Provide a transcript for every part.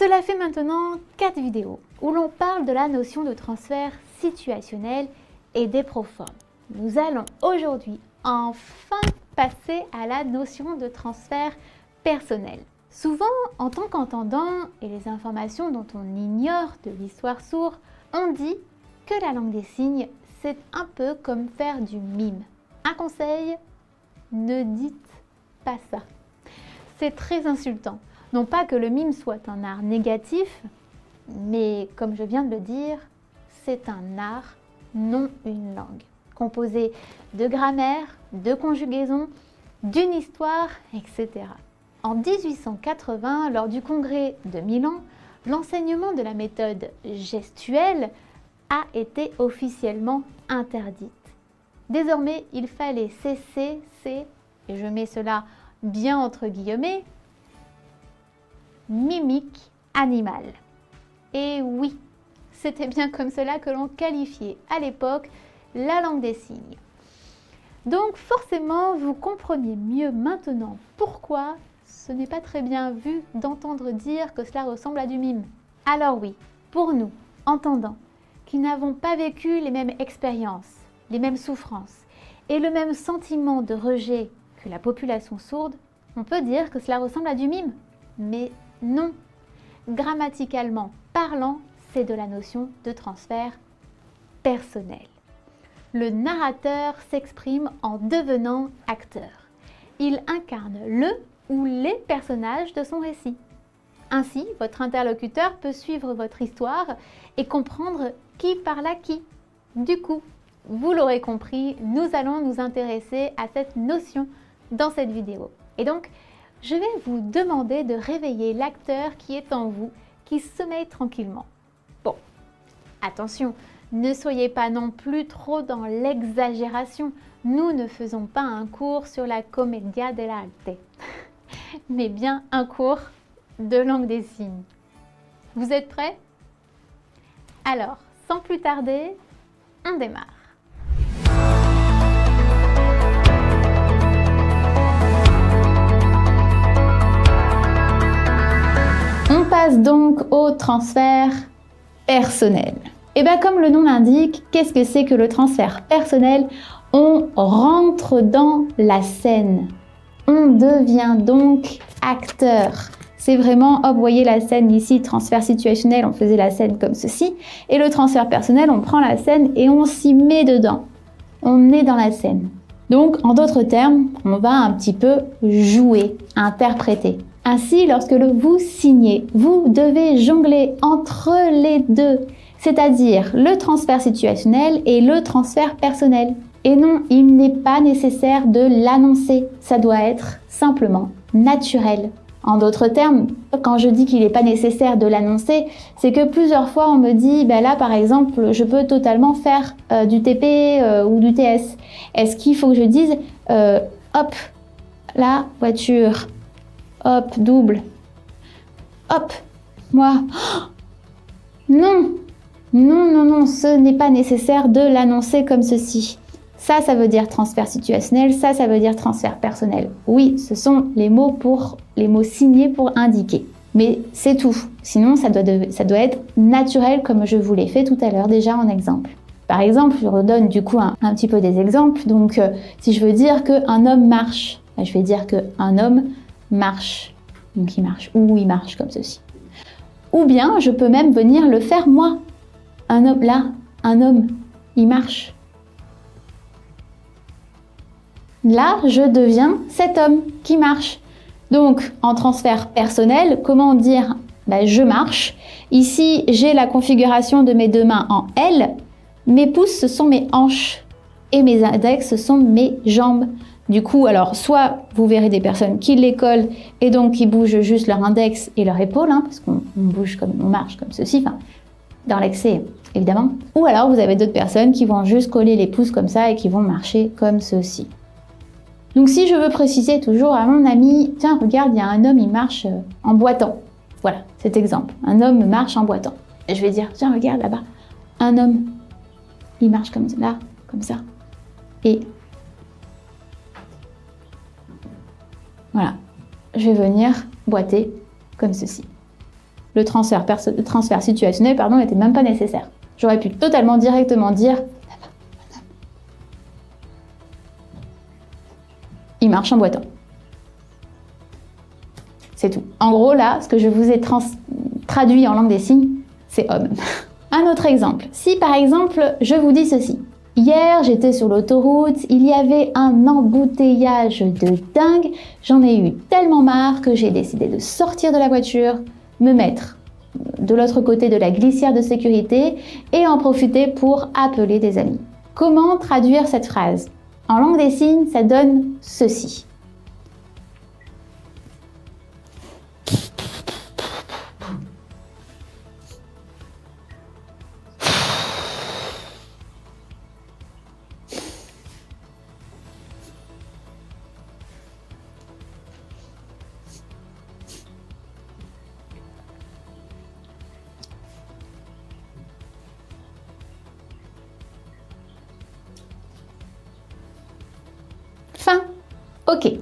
Cela fait maintenant 4 vidéos où l'on parle de la notion de transfert situationnel et des proformes. Nous allons aujourd'hui enfin passer à la notion de transfert personnel. Souvent, en tant qu'entendant et les informations dont on ignore de l'histoire sourde, on dit que la langue des signes, c'est un peu comme faire du mime. Un conseil, ne dites pas ça. C'est très insultant. Non pas que le mime soit un art négatif, mais comme je viens de le dire, c'est un art, non une langue, composé de grammaire, de conjugaison, d'une histoire, etc. En 1880, lors du congrès de Milan, l'enseignement de la méthode gestuelle a été officiellement interdite. Désormais, il fallait cesser ces, et je mets cela bien entre guillemets, mimique animale. Et oui, c'était bien comme cela que l'on qualifiait à l'époque la langue des signes. Donc forcément, vous comprenez mieux maintenant pourquoi ce n'est pas très bien vu d'entendre dire que cela ressemble à du mime. Alors oui, pour nous, entendants, qui n'avons pas vécu les mêmes expériences, les mêmes souffrances et le même sentiment de rejet que la population sourde, on peut dire que cela ressemble à du mime. Mais non, grammaticalement parlant, c'est de la notion de transfert personnel. Le narrateur s'exprime en devenant acteur. Il incarne le ou les personnages de son récit. Ainsi, votre interlocuteur peut suivre votre histoire et comprendre qui parle à qui. Du coup, vous l'aurez compris, nous allons nous intéresser à cette notion dans cette vidéo. Et donc, je vais vous demander de réveiller l'acteur qui est en vous, qui sommeille tranquillement. Bon, attention, ne soyez pas non plus trop dans l'exagération. Nous ne faisons pas un cours sur la commedia dell'arte, mais bien un cours de langue des signes. Vous êtes prêts? Alors, sans plus tarder, on démarre. On passe donc au transfert personnel. Et bien comme le nom l'indique, qu'est-ce que c'est que le transfert personnel? On rentre dans la scène. On devient donc acteur. C'est vraiment, hop, vous voyez la scène ici, transfert situationnel, on faisait la scène comme ceci. Et le transfert personnel, on prend la scène et on s'y met dedans. On est dans la scène. Donc, en d'autres termes, on va un petit peu jouer, interpréter. Ainsi, lorsque vous signez, vous devez jongler entre les deux, c'est-à-dire le transfert situationnel et le transfert personnel. Et non, il n'est pas nécessaire de l'annoncer, ça doit être simplement naturel. En d'autres termes, quand je dis qu'il n'est pas nécessaire de l'annoncer, c'est que plusieurs fois on me dit, ben là par exemple, je peux totalement faire du TP ou du TS. Est-ce qu'il faut que je dise, hop, la voiture, hop, double, hop, moi, oh, non, non, non, non, ce n'est pas nécessaire de l'annoncer comme ceci. Ça veut dire transfert situationnel, ça veut dire transfert personnel. Oui, ce sont les mots signés pour indiquer. Mais c'est tout. Sinon, ça doit être naturel comme je vous l'ai fait tout à l'heure déjà en exemple. Par exemple, je redonne du coup un petit peu des exemples. Donc, si je veux dire qu'un homme marche, je vais dire qu'un homme marche. Donc, il marche ou il marche comme ceci. Ou bien, je peux même venir le faire moi. Un homme, là, un homme, il marche. Là, je deviens cet homme qui marche. Donc, en transfert personnel, comment dire je marche. Ici, j'ai la configuration de mes deux mains en L. Mes pouces, ce sont mes hanches. Et mes index, ce sont mes jambes. Du coup, alors, soit vous verrez des personnes qui les collent et donc qui bougent juste leur index et leur épaule, parce qu'on bouge comme on marche comme ceci, dans l'excès, évidemment. Ou alors, vous avez d'autres personnes qui vont juste coller les pouces comme ça et qui vont marcher comme ceci. Donc si je veux préciser toujours à mon ami, tiens regarde, il y a un homme, il marche en boitant. Voilà, cet exemple. Un homme marche en boitant. Et je vais dire, tiens regarde là-bas, un homme, il marche comme là, comme ça. Et voilà, je vais venir boiter comme ceci. le transfert situationnel n'était même pas nécessaire. J'aurais pu totalement directement dire « Il marche en boitant ». C'est tout. En gros, là, ce que je vous ai traduit en langue des signes, c'est homme. Un autre exemple. Si par exemple, je vous dis ceci. Hier, j'étais sur l'autoroute, il y avait un embouteillage de dingue. J'en ai eu tellement marre que j'ai décidé de sortir de la voiture, me mettre de l'autre côté de la glissière de sécurité et en profiter pour appeler des amis. Comment traduire cette phrase? En langue des signes, ça donne ceci. Fin. Ok.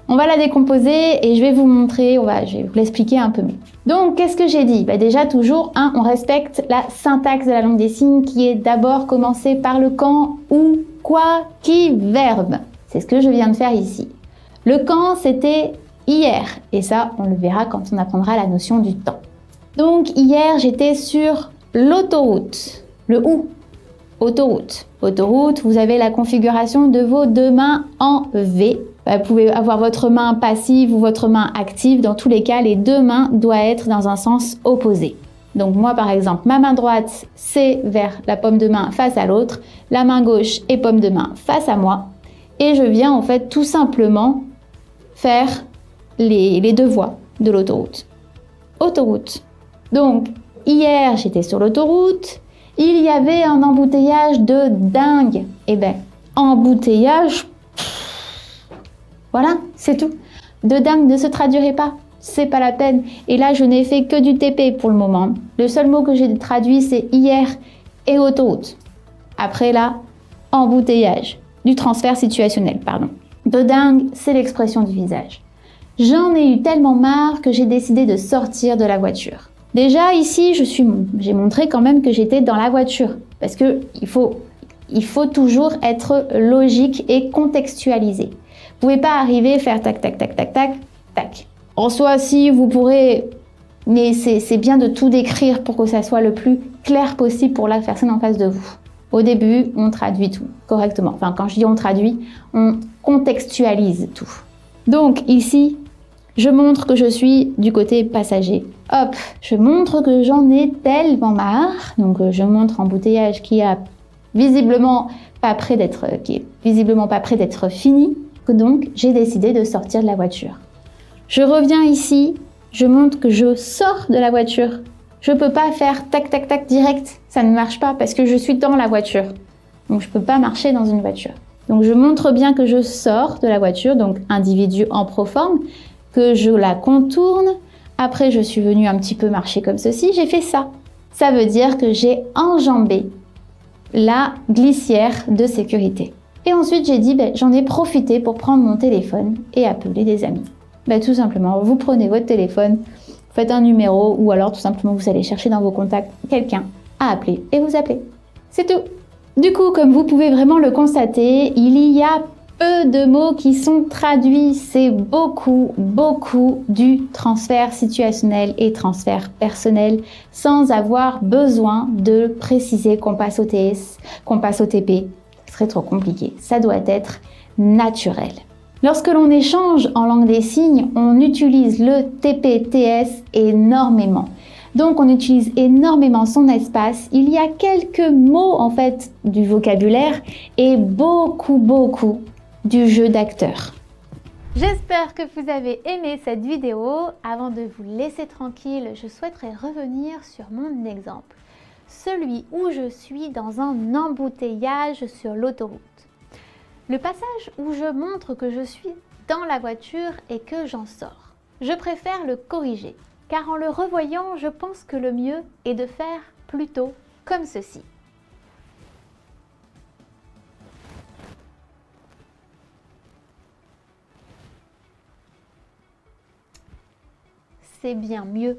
On va la décomposer et je vais vous montrer, je vais vous l'expliquer un peu mieux. Donc, qu'est-ce que j'ai dit? Déjà, toujours, on respecte la syntaxe de la langue des signes qui est d'abord commencée par le quand, où, quoi, qui, verbe. C'est ce que je viens de faire ici. Le quand, c'était hier. Et ça, on le verra quand on apprendra la notion du temps. Donc, hier, j'étais sur l'autoroute. Le où? Autoroute. Autoroute, vous avez la configuration de vos deux mains en V. Vous pouvez avoir votre main passive ou votre main active. Dans tous les cas, les deux mains doivent être dans un sens opposé. Donc moi, par exemple, ma main droite, c'est vers la paume de main face à l'autre. La main gauche et paume de main face à moi. Et je viens en fait tout simplement faire les deux voies de l'autoroute. Autoroute. Donc, hier, j'étais sur l'autoroute. Il y avait un embouteillage de dingue. Eh ben, embouteillage, voilà, c'est tout. De dingue ne se traduirait pas, c'est pas la peine. Et là, je n'ai fait que du TP pour le moment. Le seul mot que j'ai traduit, c'est hier et autoroute. Après là, embouteillage, du transfert situationnel, pardon. De dingue, c'est l'expression du visage. J'en ai eu tellement marre que j'ai décidé de sortir de la voiture. Déjà ici, j'ai montré quand même que j'étais dans la voiture parce que il faut toujours être logique et contextualisé. Vous pouvez pas arriver et faire tac tac tac tac tac tac. En soi, si vous pourrez, mais c'est bien de tout décrire pour que ça soit le plus clair possible pour la personne en face de vous. Au début, on traduit tout correctement. Enfin, quand je dis on traduit, on contextualise tout. Donc ici, je montre que je suis du côté passager. Hop, je montre que j'en ai tellement marre. Donc je montre embouteillage qui est visiblement pas prêt d'être fini. Donc j'ai décidé de sortir de la voiture. Je reviens ici, je montre que je sors de la voiture. Je peux pas faire tac tac tac direct, ça ne marche pas parce que je suis dans la voiture. Donc je peux pas marcher dans une voiture. Donc je montre bien que je sors de la voiture, donc individu en proforme, que je la contourne. Après, je suis venue un petit peu marcher comme ceci, j'ai fait ça. Ça veut dire que j'ai enjambé la glissière de sécurité. Et ensuite, j'ai dit, j'en ai profité pour prendre mon téléphone et appeler des amis. Tout simplement, vous prenez votre téléphone, faites un numéro ou alors tout simplement, vous allez chercher dans vos contacts quelqu'un à appeler et vous appelez. C'est tout. Du coup, comme vous pouvez vraiment le constater, il y a peu de mots qui sont traduits. C'est beaucoup du transfert situationnel et transfert personnel sans avoir besoin de préciser qu'on passe au TS, qu'on passe au TP. Ce serait trop compliqué. Ça doit être naturel. Lorsque l'on échange en langue des signes, on utilise le TP-TS énormément. Donc on utilise énormément son espace. Il y a quelques mots en fait du vocabulaire et beaucoup du jeu d'acteur. J'espère que vous avez aimé cette vidéo. Avant de vous laisser tranquille, je souhaiterais revenir sur mon exemple. Celui où je suis dans un embouteillage sur l'autoroute. Le passage où je montre que je suis dans la voiture et que j'en sors. Je préfère le corriger, car en le revoyant, je pense que le mieux est de faire plutôt comme ceci. C'est bien mieux.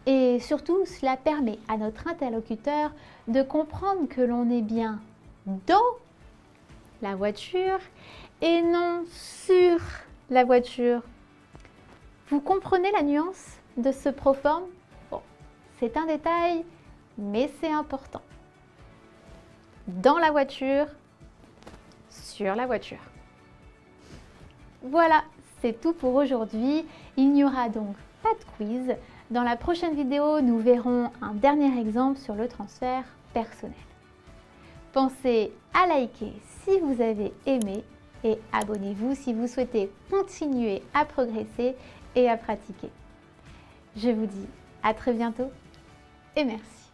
Et surtout, cela permet à notre interlocuteur de comprendre que l'on est bien dans la voiture et non sur la voiture. Vous comprenez la nuance de ce proforme? Bon, c'est un détail, mais c'est important. Dans la voiture, sur la voiture. Voilà, c'est tout pour aujourd'hui. Il n'y aura donc pas de quiz. Dans la prochaine vidéo, nous verrons un dernier exemple sur le transfert personnel. Pensez à liker si vous avez aimé et abonnez-vous si vous souhaitez continuer à progresser et à pratiquer. Je vous dis à très bientôt et merci.